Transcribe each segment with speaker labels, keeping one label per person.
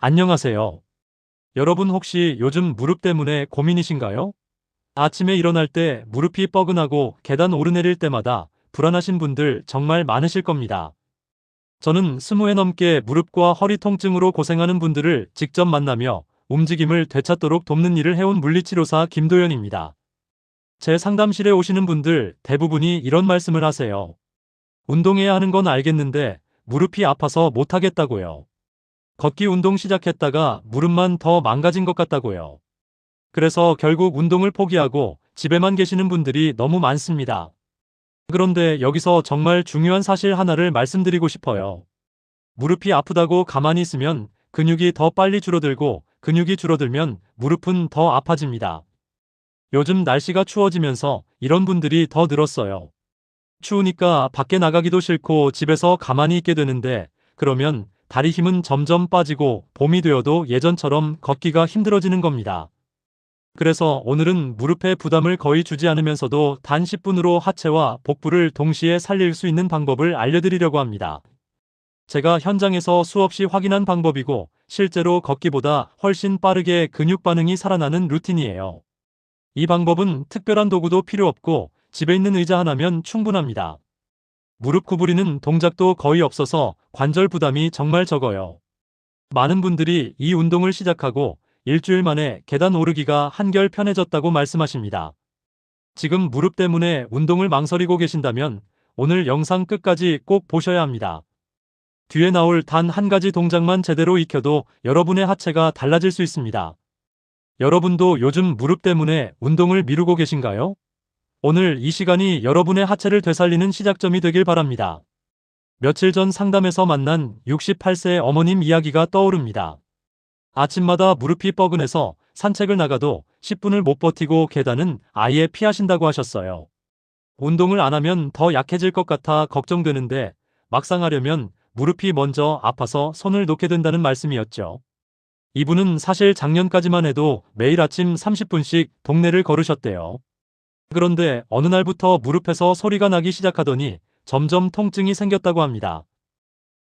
Speaker 1: 안녕하세요. 여러분 혹시 요즘 무릎 때문에 고민이신가요? 아침에 일어날 때 무릎이 뻐근하고 계단 오르내릴 때마다 불안하신 분들 정말 많으실 겁니다. 저는 20회 넘게 무릎과 허리 통증으로 고생하는 분들을 직접 만나며 움직임을 되찾도록 돕는 일을 해온 물리치료사 김도연입니다. 제 상담실에 오시는 분들 대부분이 이런 말씀을 하세요. 운동해야 하는 건 알겠는데 무릎이 아파서 못하겠다고요. 걷기 운동 시작했다가 무릎만 더 망가진 것 같다고요. 그래서 결국 운동을 포기하고 집에만 계시는 분들이 너무 많습니다. 그런데 여기서 정말 중요한 사실 하나를 말씀드리고 싶어요. 무릎이 아프다고 가만히 있으면 근육이 더 빨리 줄어들고 근육이 줄어들면 무릎은 더 아파집니다. 요즘 날씨가 추워지면서 이런 분들이 더 늘었어요. 추우니까 밖에 나가기도 싫고 집에서 가만히 있게 되는데 그러면 다리 힘은 점점 빠지고 봄이 되어도 예전처럼 걷기가 힘들어지는 겁니다. 그래서 오늘은 무릎에 부담을 거의 주지 않으면서도 단 10분으로 하체와 복부를 동시에 살릴 수 있는 방법을 알려드리려고 합니다. 제가 현장에서 수없이 확인한 방법이고 실제로 걷기보다 훨씬 빠르게 근육 반응이 살아나는 루틴이에요. 이 방법은 특별한 도구도 필요 없고 집에 있는 의자 하나면 충분합니다. 무릎 구부리는 동작도 거의 없어서 관절 부담이 정말 적어요. 많은 분들이 이 운동을 시작하고 일주일 만에 계단 오르기가 한결 편해졌다고 말씀하십니다. 지금 무릎 때문에 운동을 망설이고 계신다면 오늘 영상 끝까지 꼭 보셔야 합니다. 뒤에 나올 단 한 가지 동작만 제대로 익혀도 여러분의 하체가 달라질 수 있습니다. 여러분도 요즘 무릎 때문에 운동을 미루고 계신가요? 오늘 이 시간이 여러분의 하체를 되살리는 시작점이 되길 바랍니다. 며칠 전 상담에서 만난 68세 어머님 이야기가 떠오릅니다. 아침마다 무릎이 뻐근해서 산책을 나가도 10분을 못 버티고 계단은 아예 피하신다고 하셨어요. 운동을 안 하면 더 약해질 것 같아 걱정되는데 막상 하려면 무릎이 먼저 아파서 손을 놓게 된다는 말씀이었죠. 이분은 사실 작년까지만 해도 매일 아침 30분씩 동네를 걸으셨대요. 그런데 어느 날부터 무릎에서 소리가 나기 시작하더니 점점 통증이 생겼다고 합니다.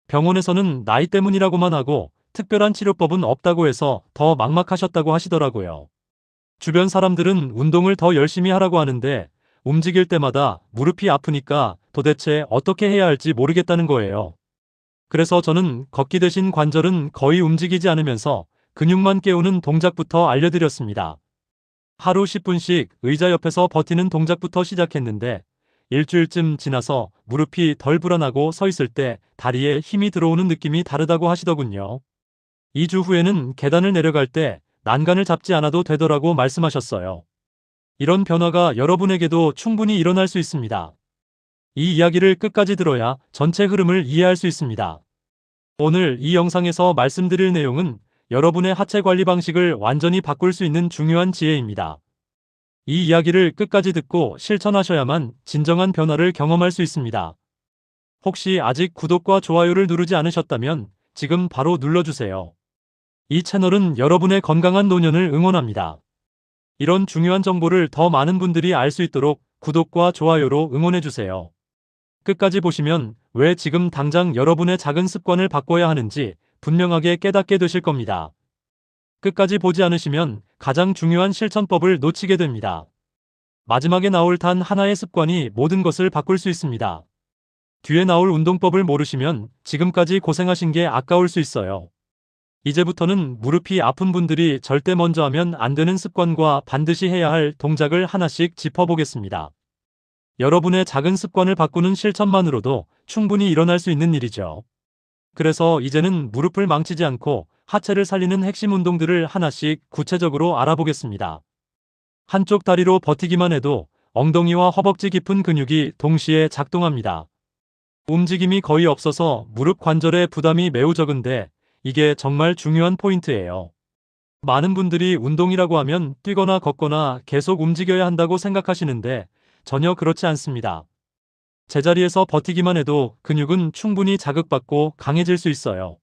Speaker 1: 병원에서는 나이 때문이라고만 하고 특별한 치료법은 없다고 해서 더 막막하셨다고 하시더라고요. 주변 사람들은 운동을 더 열심히 하라고 하는데 움직일 때마다 무릎이 아프니까 도대체 어떻게 해야 할지 모르겠다는 거예요. 그래서 저는 걷기 대신 관절은 거의 움직이지 않으면서 근육만 깨우는 동작부터 알려드렸습니다. 하루 10분씩 의자 옆에서 버티는 동작부터 시작했는데 일주일쯤 지나서 무릎이 덜 불안하고 서 있을 때 다리에 힘이 들어오는 느낌이 다르다고 하시더군요. 2주 후에는 계단을 내려갈 때 난간을 잡지 않아도 되더라고 말씀하셨어요. 이런 변화가 여러분에게도 충분히 일어날 수 있습니다. 이 이야기를 끝까지 들어야 전체 흐름을 이해할 수 있습니다. 오늘 이 영상에서 말씀드릴 내용은 여러분의 하체 관리 방식을 완전히 바꿀 수 있는 중요한 지혜입니다. 이 이야기를 끝까지 듣고 실천하셔야만 진정한 변화를 경험할 수 있습니다. 혹시 아직 구독과 좋아요를 누르지 않으셨다면 지금 바로 눌러주세요. 이 채널은 여러분의 건강한 노년을 응원합니다. 이런 중요한 정보를 더 많은 분들이 알 수 있도록 구독과 좋아요로 응원해주세요. 끝까지 보시면 왜 지금 당장 여러분의 작은 습관을 바꿔야 하는지 분명하게 깨닫게 되실 겁니다. 끝까지 보지 않으시면 가장 중요한 실천법을 놓치게 됩니다. 마지막에 나올 단 하나의 습관이 모든 것을 바꿀 수 있습니다. 뒤에 나올 운동법을 모르시면 지금까지 고생하신 게 아까울 수 있어요. 이제부터는 무릎이 아픈 분들이 절대 먼저 하면 안 되는 습관과 반드시 해야 할 동작을 하나씩 짚어보겠습니다. 여러분의 작은 습관을 바꾸는 실천만으로도 충분히 일어날 수 있는 일이죠. 그래서 이제는 무릎을 망치지 않고 하체를 살리는 핵심 운동들을 하나씩 구체적으로 알아보겠습니다. 한쪽 다리로 버티기만 해도 엉덩이와 허벅지 깊은 근육이 동시에 작동합니다. 움직임이 거의 없어서 무릎 관절에 부담이 매우 적은데 이게 정말 중요한 포인트예요. 많은 분들이 운동이라고 하면 뛰거나 걷거나 계속 움직여야 한다고 생각하시는데 전혀 그렇지 않습니다. 제자리에서 버티기만 해도 근육은 충분히 자극받고 강해질 수 있어요.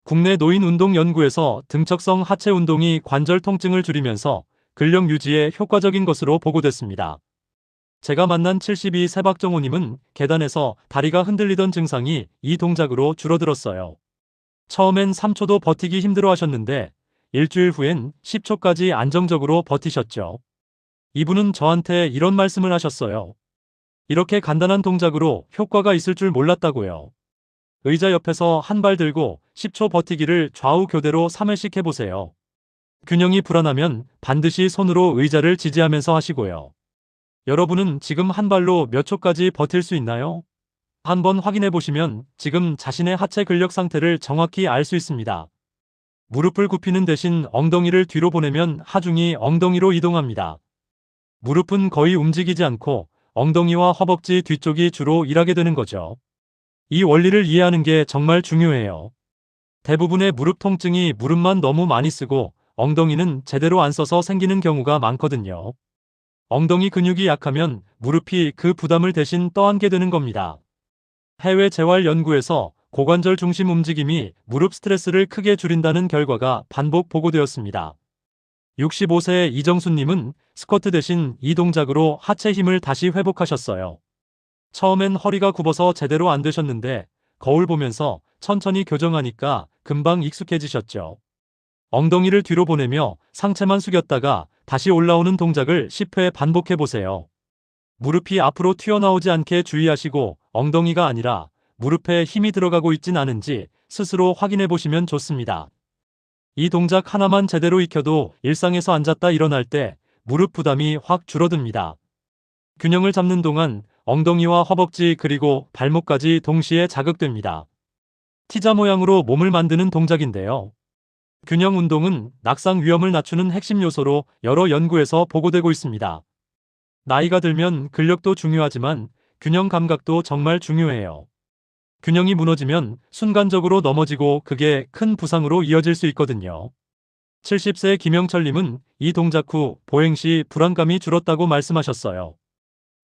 Speaker 1: 국내 노인운동연구에서 등척성 하체 운동이 관절 통증을 줄이면서 근력 유지에 효과적인 것으로 보고됐습니다. 제가 만난 72세 박정호님은 계단에서 다리가 흔들리던 증상이 이 동작으로 줄어들었어요. 처음엔 3초도 버티기 힘들어 하셨는데 일주일 후엔 10초까지 안정적으로 버티셨죠. 이분은 저한테 이런 말씀을 하셨어요. 이렇게 간단한 동작으로 효과가 있을 줄 몰랐다고요. 의자 옆에서 한 발 들고 10초 버티기를 좌우 교대로 3회씩 해보세요. 균형이 불안하면 반드시 손으로 의자를 지지하면서 하시고요. 여러분은 지금 한 발로 몇 초까지 버틸 수 있나요? 한번 확인해 보시면 지금 자신의 하체 근력 상태를 정확히 알 수 있습니다. 무릎을 굽히는 대신 엉덩이를 뒤로 보내면 하중이 엉덩이로 이동합니다. 무릎은 거의 움직이지 않고 엉덩이와 허벅지 뒤쪽이 주로 일하게 되는 거죠. 이 원리를 이해하는 게 정말 중요해요. 대부분의 무릎 통증이 무릎만 너무 많이 쓰고 엉덩이는 제대로 안 써서 생기는 경우가 많거든요. 엉덩이 근육이 약하면 무릎이 그 부담을 대신 떠안게 되는 겁니다. 해외 재활 연구에서 고관절 중심 움직임이 무릎 스트레스를 크게 줄인다는 결과가 반복 보고되었습니다. 65세 이정수님은 스쿼트 대신 이 동작으로 하체 힘을 다시 회복하셨어요. 처음엔 허리가 굽어서 제대로 안 되셨는데 거울 보면서 천천히 교정하니까 금방 익숙해지셨죠. 엉덩이를 뒤로 보내며 상체만 숙였다가 다시 올라오는 동작을 10회 반복해 보세요. 무릎이 앞으로 튀어나오지 않게 주의하시고 엉덩이가 아니라 무릎에 힘이 들어가고 있진 않은지 스스로 확인해 보시면 좋습니다. 이 동작 하나만 제대로 익혀도 일상에서 앉았다 일어날 때 무릎 부담이 확 줄어듭니다. 균형을 잡는 동안 엉덩이와 허벅지 그리고 발목까지 동시에 자극됩니다. T자 모양으로 몸을 만드는 동작인데요. 균형 운동은 낙상 위험을 낮추는 핵심 요소로 여러 연구에서 보고되고 있습니다. 나이가 들면 근력도 중요하지만 균형 감각도 정말 중요해요. 균형이 무너지면 순간적으로 넘어지고 그게 큰 부상으로 이어질 수 있거든요. 70세 김영철님은 이 동작 후 보행 시 불안감이 줄었다고 말씀하셨어요.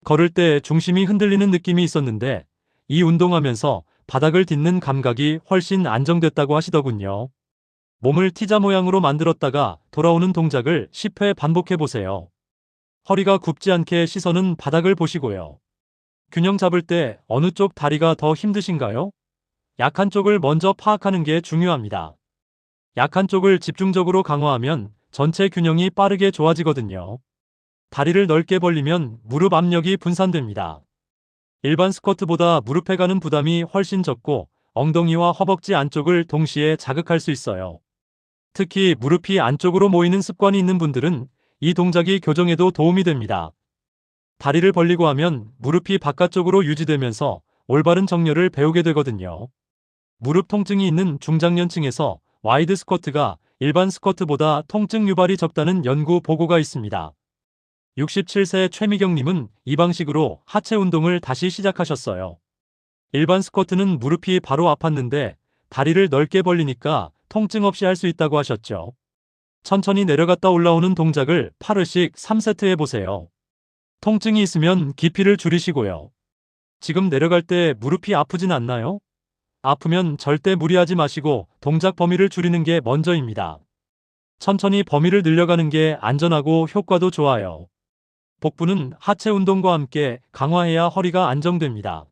Speaker 1: 걸을 때 중심이 흔들리는 느낌이 있었는데 이 운동하면서 바닥을 딛는 감각이 훨씬 안정됐다고 하시더군요. 몸을 T자 모양으로 만들었다가 돌아오는 동작을 10회 반복해 보세요. 허리가 굽지 않게 시선은 바닥을 보시고요. 균형 잡을 때 어느 쪽 다리가 더 힘드신가요? 약한 쪽을 먼저 파악하는 게 중요합니다. 약한 쪽을 집중적으로 강화하면 전체 균형이 빠르게 좋아지거든요. 다리를 넓게 벌리면 무릎 압력이 분산됩니다. 일반 스쿼트보다 무릎에 가는 부담이 훨씬 적고 엉덩이와 허벅지 안쪽을 동시에 자극할 수 있어요. 특히 무릎이 안쪽으로 모이는 습관이 있는 분들은 이 동작이 교정에도 도움이 됩니다. 다리를 벌리고 하면 무릎이 바깥쪽으로 유지되면서 올바른 정렬을 배우게 되거든요. 무릎 통증이 있는 중장년층에서 와이드 스쿼트가 일반 스쿼트보다 통증 유발이 적다는 연구 보고가 있습니다. 67세 최미경님은 이 방식으로 하체 운동을 다시 시작하셨어요. 일반 스쿼트는 무릎이 바로 아팠는데 다리를 넓게 벌리니까 통증 없이 할 수 있다고 하셨죠. 천천히 내려갔다 올라오는 동작을 8회씩 3세트 해보세요. 통증이 있으면 깊이를 줄이시고요. 지금 내려갈 때 무릎이 아프진 않나요? 아프면 절대 무리하지 마시고 동작 범위를 줄이는 게 먼저입니다. 천천히 범위를 늘려가는 게 안전하고 효과도 좋아요. 복부는 하체 운동과 함께 강화해야 허리가 안정됩니다.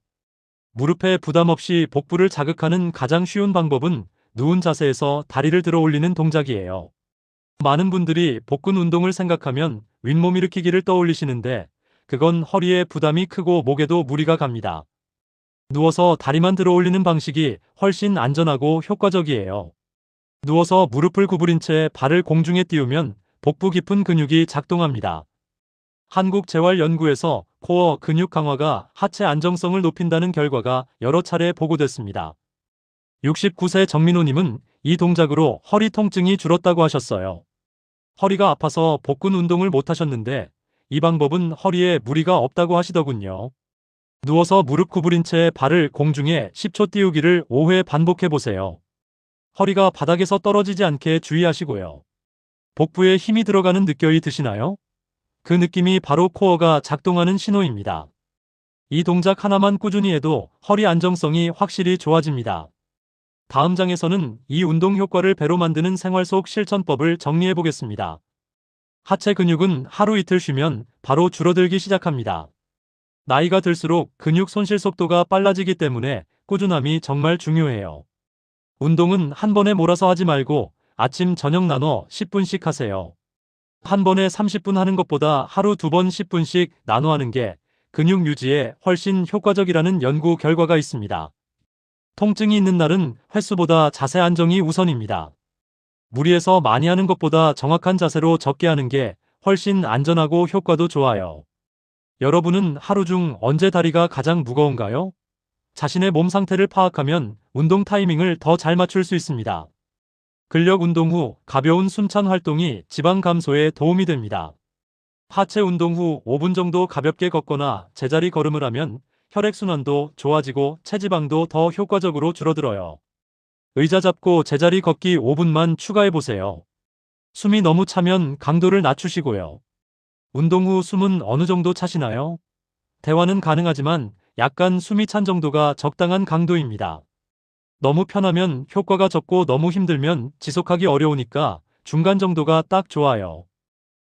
Speaker 1: 무릎에 부담 없이 복부를 자극하는 가장 쉬운 방법은 누운 자세에서 다리를 들어 올리는 동작이에요. 많은 분들이 복근 운동을 생각하면 윗몸 일으키기를 떠올리시는데 그건 허리에 부담이 크고 목에도 무리가 갑니다. 누워서 다리만 들어 올리는 방식이 훨씬 안전하고 효과적이에요. 누워서 무릎을 구부린 채 발을 공중에 띄우면 복부 깊은 근육이 작동합니다. 한국재활연구에서 코어 근육 강화가 하체 안정성을 높인다는 결과가 여러 차례 보고됐습니다. 69세 정민호님은 이 동작으로 허리 통증이 줄었다고 하셨어요. 허리가 아파서 복근 운동을 못하셨는데 이 방법은 허리에 무리가 없다고 하시더군요. 누워서 무릎 구부린 채 발을 공중에 10초 띄우기를 5회 반복해 보세요. 허리가 바닥에서 떨어지지 않게 주의하시고요. 복부에 힘이 들어가는 느낌이 드시나요? 그 느낌이 바로 코어가 작동하는 신호입니다. 이 동작 하나만 꾸준히 해도 허리 안정성이 확실히 좋아집니다. 다음 장에서는 이 운동 효과를 배로 만드는 생활 속 실천법을 정리해 보겠습니다. 하체 근육은 하루 이틀 쉬면 바로 줄어들기 시작합니다. 나이가 들수록 근육 손실 속도가 빨라지기 때문에 꾸준함이 정말 중요해요. 운동은 한 번에 몰아서 하지 말고 아침, 저녁 나눠 10분씩 하세요. 한 번에 30분 하는 것보다 하루 2번 10분씩 나눠 하는 게 근육 유지에 훨씬 효과적이라는 연구 결과가 있습니다. 통증이 있는 날은 횟수보다 자세 안정이 우선입니다. 무리해서 많이 하는 것보다 정확한 자세로 적게 하는 게 훨씬 안전하고 효과도 좋아요. 여러분은 하루 중 언제 다리가 가장 무거운가요? 자신의 몸 상태를 파악하면 운동 타이밍을 더 잘 맞출 수 있습니다. 근력 운동 후 가벼운 숨찬 활동이 지방 감소에 도움이 됩니다. 하체 운동 후 5분 정도 가볍게 걷거나 제자리 걸음을 하면 혈액순환도 좋아지고 체지방도 더 효과적으로 줄어들어요. 의자 잡고 제자리 걷기 5분만 추가해보세요. 숨이 너무 차면 강도를 낮추시고요. 운동 후 숨은 어느 정도 차시나요? 대화는 가능하지만 약간 숨이 찬 정도가 적당한 강도입니다. 너무 편하면 효과가 적고 너무 힘들면 지속하기 어려우니까 중간 정도가 딱 좋아요.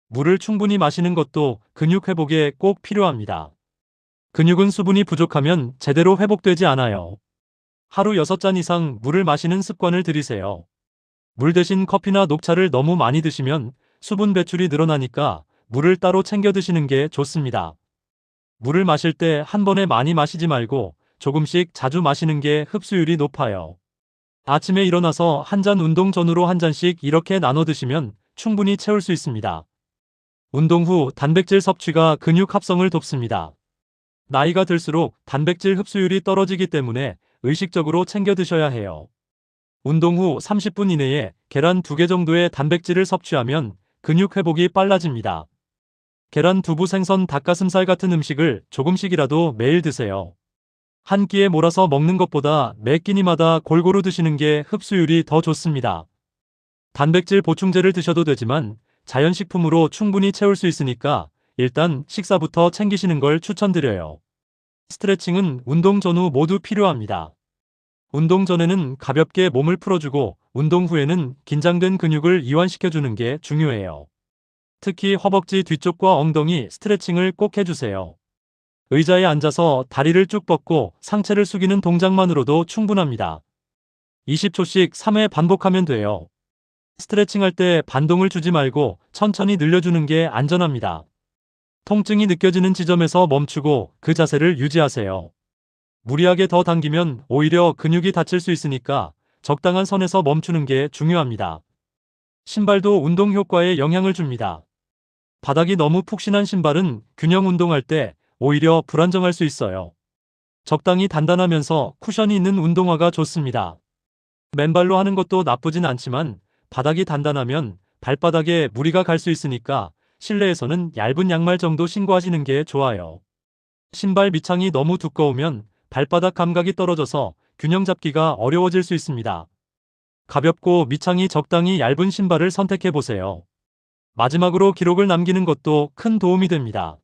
Speaker 1: 물을 충분히 마시는 것도 근육 회복에 꼭 필요합니다. 근육은 수분이 부족하면 제대로 회복되지 않아요. 하루 6잔 이상 물을 마시는 습관을 들이세요. 물 대신 커피나 녹차를 너무 많이 드시면 수분 배출이 늘어나니까 물을 따로 챙겨 드시는 게 좋습니다. 물을 마실 때 한 번에 많이 마시지 말고 조금씩 자주 마시는 게 흡수율이 높아요. 아침에 일어나서 한 잔 운동 전후로 한 잔씩 이렇게 나눠 드시면 충분히 채울 수 있습니다. 운동 후 단백질 섭취가 근육 합성을 돕습니다. 나이가 들수록 단백질 흡수율이 떨어지기 때문에 의식적으로 챙겨 드셔야 해요. 운동 후 30분 이내에 계란 2개 정도의 단백질을 섭취하면 근육 회복이 빨라집니다. 계란, 두부, 생선, 닭가슴살 같은 음식을 조금씩이라도 매일 드세요. 한 끼에 몰아서 먹는 것보다 매 끼니마다 골고루 드시는 게 흡수율이 더 좋습니다. 단백질 보충제를 드셔도 되지만 자연식품으로 충분히 채울 수 있으니까 일단 식사부터 챙기시는 걸 추천드려요. 스트레칭은 운동 전후 모두 필요합니다. 운동 전에는 가볍게 몸을 풀어주고 운동 후에는 긴장된 근육을 이완시켜주는 게 중요해요. 특히 허벅지 뒤쪽과 엉덩이 스트레칭을 꼭 해주세요. 의자에 앉아서 다리를 쭉 뻗고 상체를 숙이는 동작만으로도 충분합니다. 20초씩 3회 반복하면 돼요. 스트레칭할 때 반동을 주지 말고 천천히 늘려주는 게 안전합니다. 통증이 느껴지는 지점에서 멈추고 그 자세를 유지하세요. 무리하게 더 당기면 오히려 근육이 다칠 수 있으니까 적당한 선에서 멈추는 게 중요합니다. 신발도 운동 효과에 영향을 줍니다. 바닥이 너무 푹신한 신발은 균형 운동할 때 오히려 불안정할 수 있어요. 적당히 단단하면서 쿠션이 있는 운동화가 좋습니다. 맨발로 하는 것도 나쁘진 않지만 바닥이 단단하면 발바닥에 무리가 갈 수 있으니까 실내에서는 얇은 양말 정도 신고하시는 게 좋아요. 신발 밑창이 너무 두꺼우면 발바닥 감각이 떨어져서 균형 잡기가 어려워질 수 있습니다. 가볍고 밑창이 적당히 얇은 신발을 선택해 보세요. 마지막으로 기록을 남기는 것도 큰 도움이 됩니다.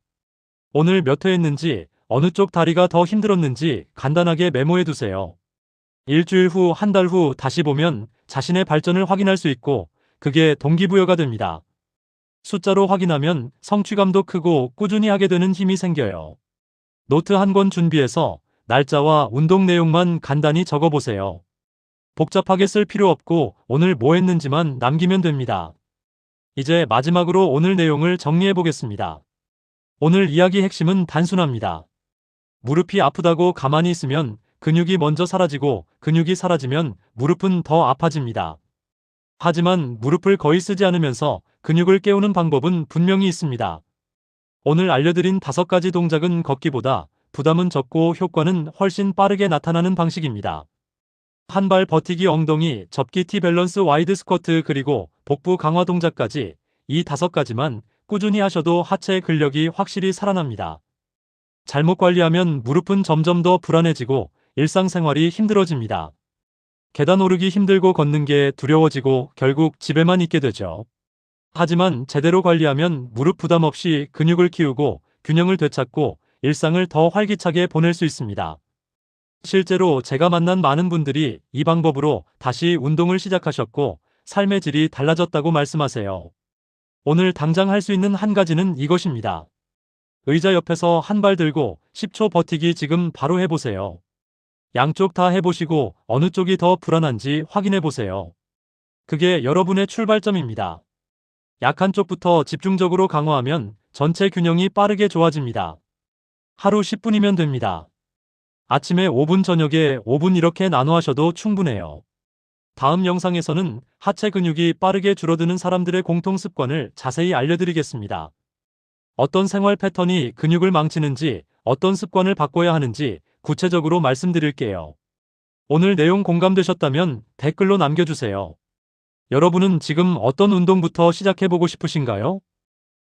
Speaker 1: 오늘 몇 회 했는지, 어느 쪽 다리가 더 힘들었는지 간단하게 메모해 두세요. 일주일 후, 한 달 후 다시 보면 자신의 발전을 확인할 수 있고 그게 동기부여가 됩니다. 숫자로 확인하면 성취감도 크고 꾸준히 하게 되는 힘이 생겨요. 노트 한 권 준비해서 날짜와 운동 내용만 간단히 적어보세요. 복잡하게 쓸 필요 없고 오늘 뭐 했는지만 남기면 됩니다. 이제 마지막으로 오늘 내용을 정리해 보겠습니다. 오늘 이야기 핵심은 단순합니다. 무릎이 아프다고 가만히 있으면 근육이 먼저 사라지고 근육이 사라지면 무릎은 더 아파집니다. 하지만 무릎을 거의 쓰지 않으면서 근육을 깨우는 방법은 분명히 있습니다. 오늘 알려드린 5가지 동작은 걷기보다 부담은 적고 효과는 훨씬 빠르게 나타나는 방식입니다. 한 발 버티기, 엉덩이, 접기, T 밸런스, 와이드 스쿼트, 그리고 복부 강화 동작까지 이 5가지만 꾸준히 하셔도 하체 근력이 확실히 살아납니다. 잘못 관리하면 무릎은 점점 더 불안해지고 일상생활이 힘들어집니다. 계단 오르기 힘들고 걷는 게 두려워지고 결국 집에만 있게 되죠. 하지만 제대로 관리하면 무릎 부담 없이 근육을 키우고 균형을 되찾고 일상을 더 활기차게 보낼 수 있습니다. 실제로 제가 만난 많은 분들이 이 방법으로 다시 운동을 시작하셨고 삶의 질이 달라졌다고 말씀하세요. 오늘 당장 할 수 있는 한 가지는 이것입니다. 의자 옆에서 한 발 들고 10초 버티기 지금 바로 해보세요. 양쪽 다 해보시고 어느 쪽이 더 불안한지 확인해 보세요. 그게 여러분의 출발점입니다. 약한 쪽부터 집중적으로 강화하면 전체 균형이 빠르게 좋아집니다. 하루 10분이면 됩니다. 아침에 5분, 저녁에 5분 이렇게 나눠 하셔도 충분해요. 다음 영상에서는 하체 근육이 빠르게 줄어드는 사람들의 공통 습관을 자세히 알려드리겠습니다. 어떤 생활 패턴이 근육을 망치는지, 어떤 습관을 바꿔야 하는지 구체적으로 말씀드릴게요. 오늘 내용 공감되셨다면 댓글로 남겨주세요. 여러분은 지금 어떤 운동부터 시작해보고 싶으신가요?